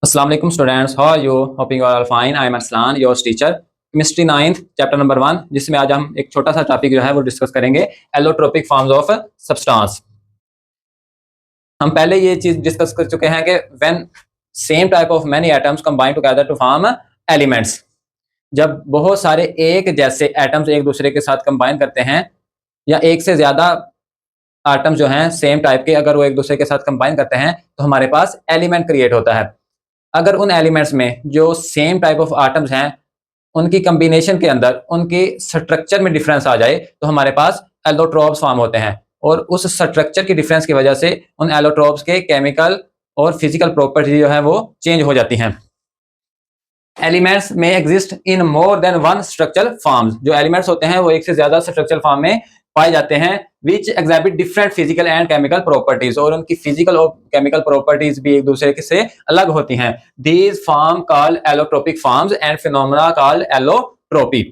Assalamu alaikum students, how are you? Hoping you are all fine. I am Arslan, your teacher. Chemistry 9th chapter number 1, जिसमें आज हम एक छोटा सा topic जो है वो डिस्कस करेंगे, एलोट्रोपिक फॉर्म्स ऑफ सब्सटेंस। हम पहले ये चीज डिस्कस कर चुके हैं कि when same type of many atoms combine together to form elements, जब बहुत सारे एक जैसे एटम्स एक दूसरे के साथ कंबाइन करते हैं या एक से ज्यादा एटम्स जो हैं सेम टाइप के अगर वो एक दूसरे के साथ कंबाइन करते हैं तो हमारे पास एलिमेंट क्रिएट होता है। अगर उन एलिमेंट्स में जो सेम टाइप ऑफ एटम्स हैं उनकी कॉम्बिनेशन के अंदर उनके स्ट्रक्चर में डिफरेंस आ जाए तो हमारे पास एलोट्रोप्स फॉर्म होते हैं, और उस स्ट्रक्चर की डिफरेंस की वजह से उन एलोट्रोप्स के केमिकल और फिजिकल प्रॉपर्टी जो है वो चेंज हो जाती हैं। एलिमेंट्स में exist in more than one structural forms, जो एलिमेंट्स होते हैं वो एक से ज्यादा स्ट्रक्चरल फॉर्म में पाए जाते हैं, विच exhibit different physical and chemical properties, और उनकी फिजिकल और केमिकल प्रॉपर्टीज भी एक दूसरे से अलग होती हैं। These form called allotropic forms and phenomena called allotropy.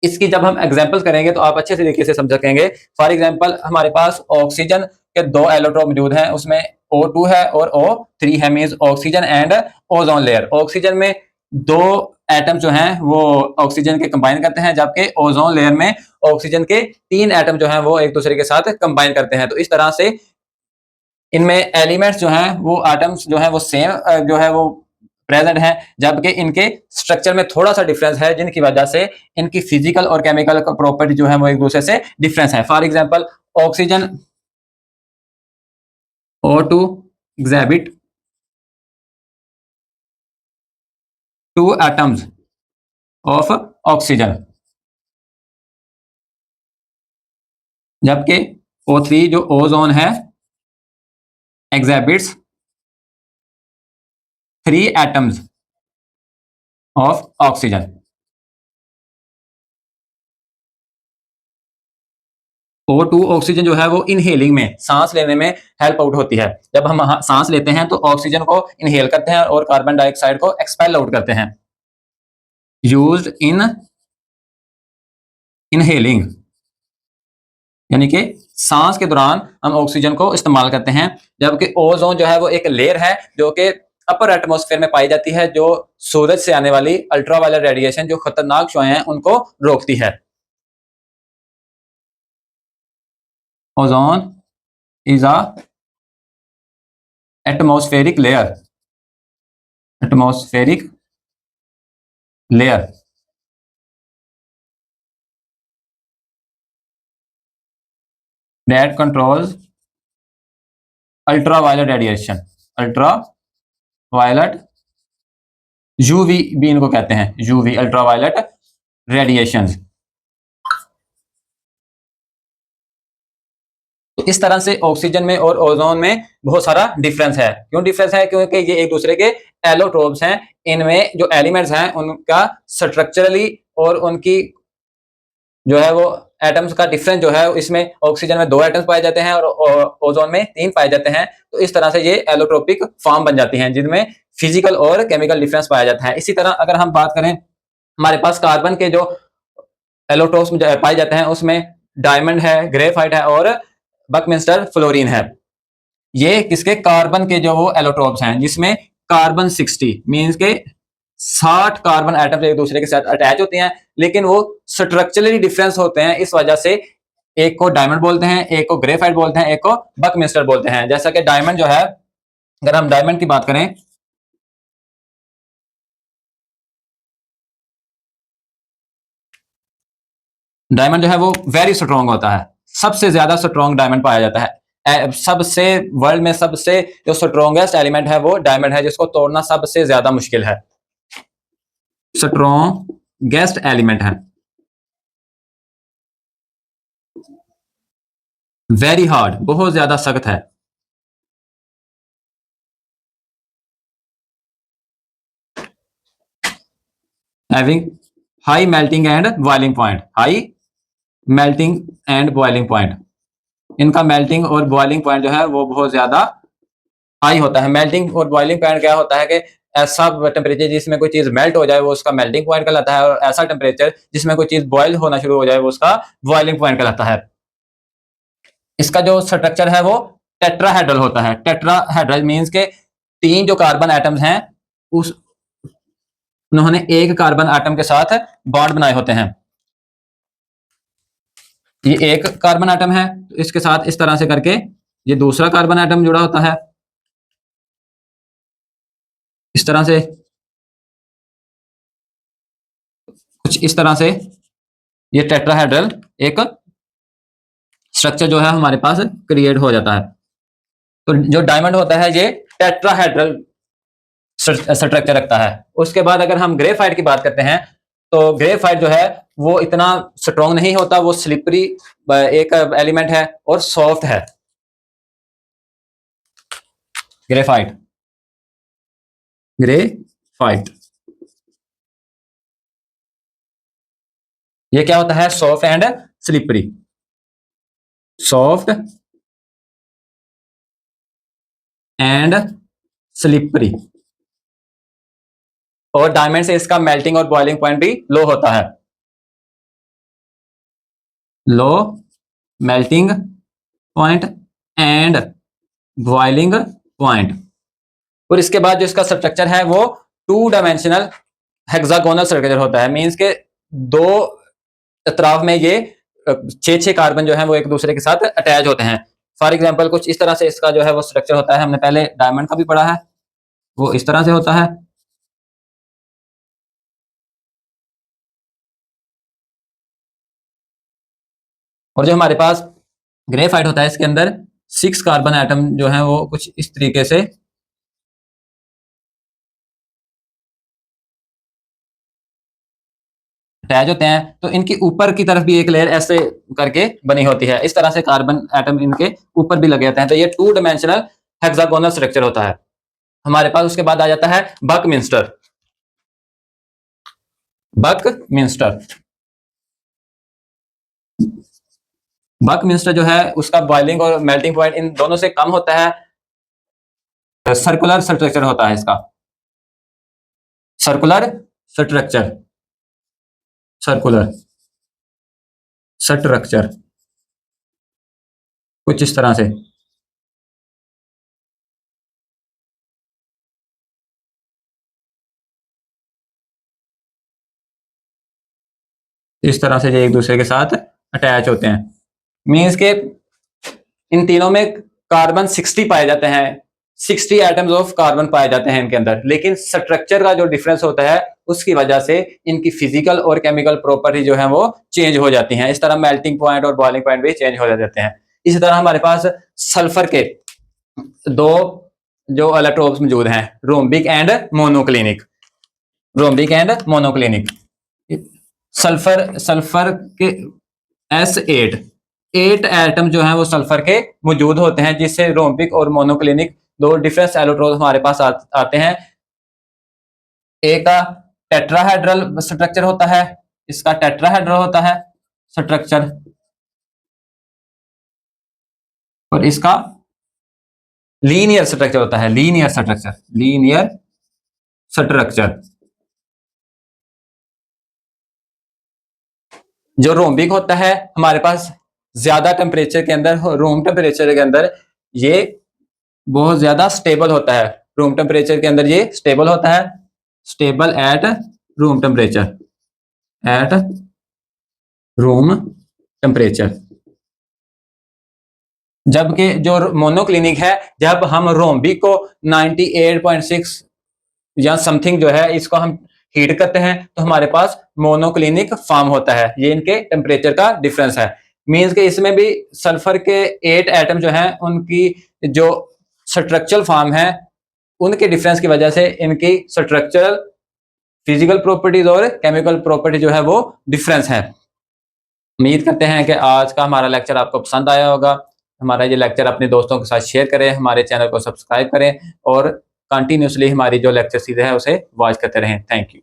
इसकी जब हम एग्जांपल्स करेंगे तो आप अच्छे तरीके से समझ सकेंगे। फॉर एग्जांपल हमारे पास ऑक्सीजन के दो एलोट्रोप मौजूद हैं, उसमें O2 है और O3 है, means oxygen and ozone layer. Oxygen में दो एटम जो हैं वो ऑक्सीजन के कंबाइन करते हैं, जबकि ओजोन लेयर में ऑक्सीजन के 3 एटम जो हैं वो एक दूसरे के साथ कंबाइन करते हैं। तो इस तरह से इनमें एलिमेंट्स जो हैं वो एटम्स जो हैं वो सेम जो है वो प्रेजेंट है, जबकि इनके स्ट्रक्चर में थोड़ा सा डिफरेंस है, जिनकी वजह से इनकी फिजिकल और केमिकल प्रॉपर्टी जो है वो एक दूसरे से डिफरेंस है। For example oxygen O2 exhibit 2 atoms of oxygen, जबकि O3 जो ओजोन है exhibits 3 atoms of oxygen। O2 oxygen जो है वो इनहेलिंग में, सांस लेने में हेल्प आउट होती है। जब हम सांस लेते हैं तो ऑक्सीजन को इनहेल करते हैं और कार्बन डाइऑक्साइड को एक्सपेल आउट करते हैं। यूज्ड इन इनहेलिंग, यानी कि सांस के दौरान हम ऑक्सीजन को इस्तेमाल करते हैं, जबकि ओजोन जो है वो एक लेयर है जो कि अपर एटमॉस्फेयर में पाई जाती है, जो सूरज से आने वाली अल्ट्रावायलेट रेडिएशन जो खतरनाक शुआएं हैं उनको रोकती है। Ozone is a atmospheric layer that controls ultraviolet radiation, ultraviolet UV भी इनको कहते हैं, UV ultraviolet radiations। तो इस तरह से ऑक्सीजन में और ओजोन में बहुत सारा डिफरेंस है। क्यों डिफरेंस है? क्योंकि ये एक दूसरे के एलोट्रोप्स हैं। इनमें जो एलिमेंट्स हैं उनका स्ट्रक्चरली और उनकी जो है वो एटम्स का डिफरेंस जो है, इसमें ऑक्सीजन में 2 एटम्स पाए जाते हैं और ओजोन में 3 पाए जाते हैं। तो इस तरह से ये एलोट्रोपिक फॉर्म बन जाती हैं, जिनमें फिजिकल और केमिकल डिफरेंस पाया जाता है। इसी तरह अगर हम बात करें, हमारे पास कार्बन के जो एलोट्रोप्स पाए जाते हैं उसमें डायमंड है, ग्रेफाइट है और बकमिंस्टर फ्लोरीन है। ये किसके? कार्बन के जो वो एलोट्रोप्स हैं, जिसमें कार्बन 60 मींस के 60 कार्बन एटम्स एक दूसरे के साथ अटैच होते हैं, लेकिन वो स्ट्रक्चरली डिफरेंस होते हैं। इस वजह से एक को डायमंड बोलते हैं, एक को ग्रेफाइट बोलते हैं, एक को बकमिंस्टर बोलते हैं। जैसा कि डायमंड जो है, अगर हम डायमंड की बात करें, डायमंड जो है वो वेरी स्ट्रॉन्ग होता है, सबसे ज्यादा स्ट्रॉन्ग डायमंड पाया जाता है। सबसे वर्ल्ड में सबसे जो स्ट्रॉन्गेस्ट एलिमेंट है वो डायमंड है, जिसको तोड़ना सबसे ज्यादा मुश्किल है। स्ट्रॉन्गेस्ट एलिमेंट है, वेरी हार्ड, बहुत ज्यादा सख्त है। Having high melting and boiling point, high melting and boiling point, इनका मेल्टिंग और बॉइलिंग पॉइंट जो है वो बहुत ज्यादा हाई होता है। मेल्टिंग और बॉइलिंग पॉइंट क्या होता है कि ऐसा टेम्परेचर जिसमें कोई चीज मेल्ट हो जाए वो उसका मेल्टिंग पॉइंट कहलाता है, और ऐसा टेम्परेचर जिसमें कोई चीज बॉयल होना शुरू हो जाए वो उसका बॉइलिंग पॉइंट कहलाता है। इसका जो स्ट्रक्चर है वो टेट्राहेड्रल होता है। टेट्राहेड्रल मींस के 3 जो कार्बन एटम्स हैं उस उन्होंने एक कार्बन एटम के साथ बॉन्ड बनाए होते हैं। ये एक कार्बन एटम है, तो इसके साथ इस तरह से करके ये दूसरा कार्बन एटम जुड़ा होता है, इस तरह से, कुछ इस तरह से ये टेट्राहेड्रल एक स्ट्रक्चर जो है हमारे पास क्रिएट हो जाता है। तो जो डायमंड होता है ये टेट्राहेड्रल स्ट्रक्चर रखता है। उसके बाद अगर हम ग्रेफाइट की बात करते हैं, तो ग्रेफाइट जो है वो इतना स्ट्रॉन्ग नहीं होता, वो स्लिपरी एक एलिमेंट है और सॉफ्ट है। ग्रेफाइट ये क्या होता है? Soft and slippery, soft and slippery. और डायमंड से इसका मेल्टिंग और बॉइलिंग पॉइंट भी लो होता है, low melting point and boiling point. और इसके बाद जो इसका स्ट्रक्चर है वो 2 डायमेंशनल हेक्सागोनल स्ट्रक्चर होता है। मींस के दो अतराफ में ये 6 कार्बन जो है वो एक दूसरे के साथ अटैच होते हैं। फॉर एग्जांपल कुछ इस तरह से इसका जो है वो स्ट्रक्चर होता है। हमने पहले डायमंड का भी पढ़ा है, वो इस तरह से होता है। और जो हमारे पास ग्रेफाइट होता है, इसके अंदर 6 कार्बन एटम जो है वो कुछ इस तरीके से अटैच होते हैं। तो इनकी ऊपर की तरफ भी एक लेयर ऐसे करके बनी होती है, इस तरह से कार्बन एटम इनके ऊपर भी लगे होते हैं। तो ये 2 डायमेंशनल हेक्सागोनल स्ट्रक्चर होता है हमारे पास। उसके बाद आ जाता है बकमिंस्टर। बकमिंस्टर जो है उसका बॉइलिंग और मेल्टिंग पॉइंट इन दोनों से कम होता है। सर्कुलर स्ट्रक्चर होता है इसका, सर्कुलर स्ट्रक्चर कुछ इस तरह से। इस तरह से ये एक दूसरे के साथ अटैच होते हैं। मींस के इन तीनों में कार्बन 60 पाए जाते हैं, 60 एटम्स ऑफ कार्बन पाए जाते हैं इनके अंदर। लेकिन स्ट्रक्चर का जो डिफरेंस होता है उसकी वजह से इनकी फिजिकल और केमिकल प्रॉपर्टी जो है वो चेंज हो जाती हैं। इस तरह मेल्टिंग पॉइंट और बॉइलिंग पॉइंट भी चेंज हो जाते हैं। इसी तरह हमारे पास सल्फर के 2 जो इलेक्ट्रोड्स मौजूद हैं, रोम्बिक एंड मोनोक्लिनिक। सल्फर के S8 8 एटम जो है वो सल्फर के मौजूद होते हैं, जिससे रोम्बिक और मोनोक्लिनिक 2 डिफरेंट इलेक्ट्रोड हमारे पास आते हैं। एक का टेट्राहेड्रल स्ट्रक्चर होता है, इसका टेट्राहेड्रल होता है स्ट्रक्चर, और इसका लीनियर स्ट्रक्चर होता है, लीनियर स्ट्रक्चर। जो रोम्बिक होता है हमारे पास ज्यादा टेम्परेचर के अंदर, रूम टेम्परेचर के अंदर ये बहुत ज्यादा स्टेबल होता है। रूम टेम्परेचर के अंदर ये स्टेबल होता है, स्टेबल एट रूम टेम्परेचर। जबकि जो मोनोक्लिनिक है, जब हम रोम्बिक को 98.6 या समथिंग जो है इसको हम हीट करते हैं तो हमारे पास मोनोक्लिनिक फॉर्म होता है। ये इनके टेम्परेचर का डिफरेंस है। मींस के इसमें भी सल्फर के 8 एटम जो हैं उनकी जो स्ट्रक्चरल फॉर्म है उनके डिफरेंस की वजह से इनकी स्ट्रक्चरल, फिजिकल प्रॉपर्टीज और केमिकल प्रॉपर्टी जो है वो डिफरेंस है। उम्मीद करते हैं कि आज का हमारा लेक्चर आपको पसंद आया होगा। हमारा ये लेक्चर अपने दोस्तों के साथ शेयर करें, हमारे चैनल को सब्सक्राइब करें और कंटिन्यूसली हमारी जो लेक्चर सीरीज है उसे वॉच करते रहें। Thank you.